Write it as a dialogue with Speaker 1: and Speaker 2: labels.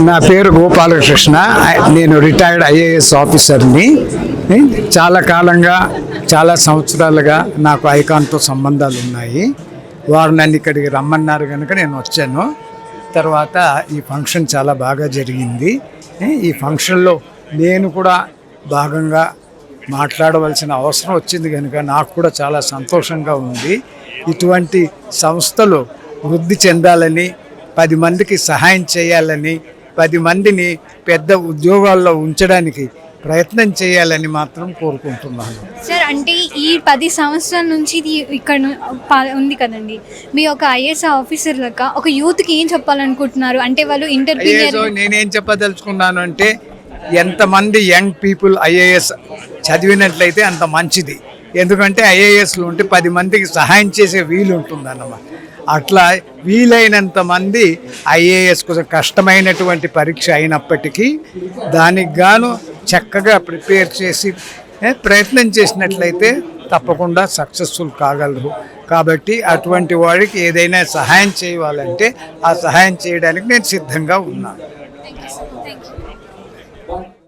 Speaker 1: నా పేరు గోపాలకృష్ణ. నేను రిటైర్డ్ ఐఏఎస్ ఆఫీసర్ని. చాలా కాలంగా, చాలా సంవత్సరాలుగా నాకు ఐకాన్తో సంబంధాలు ఉన్నాయి. వారు నన్ను ఇక్కడికి రమ్మన్నారు కనుక నేను వచ్చాను. తర్వాత ఈ ఫంక్షన్ చాలా బాగా జరిగింది. ఈ ఫంక్షన్లో నేను కూడా భాగంగా మాట్లాడవలసిన అవసరం వచ్చింది కనుక నాకు కూడా చాలా సంతోషంగా ఉంది. ఇటువంటి సంస్థలు వృద్ధి చెందాలని, 10 మందికి సహాయం చేయాలని, 10 మందిని పెద్ద ఉద్యోగాల్లో ఉంచడానికి ప్రయత్నం చేయాలని మాత్రం కోరుకుంటున్నాను.
Speaker 2: సార్, అంటే ఈ 10 సంవత్సరాల నుంచి ఇది ఇక్కడ ఉంది కదండి, మీ ఒక ఐఏఎస్ ఆఫీసర్ లెక్క ఒక యూత్కి ఏం చెప్పాలనుకుంటున్నారు? అంటే వాళ్ళు
Speaker 1: నేనేం చెప్పదలుచుకున్నాను అంటే, ఎంతమంది యంగ్ పీపుల్ ఐఏఎస్ చదివినట్లయితే అంత మంచిది. ఎందుకంటే ఐఏఎస్లు ఉంటే 10 మందికి సహాయం చేసే వీలు ఉంటుందన్నమాట. అట్లా వీలైనంత మంది ఐఏఎస్ కొంచెం కష్టమైనటువంటి పరీక్ష అయినప్పటికీ దానికి గాను చక్కగా ప్రిపేర్ చేసి ప్రయత్నం చేసినట్లయితే తప్పకుండా సక్సెస్ఫుల్ కాగలరు. కాబట్టి అటువంటి వాడికి ఏదైనా సహాయం చేయాలంటే ఆ సహాయం చేయడానికి నేను సిద్ధంగా ఉన్నాను.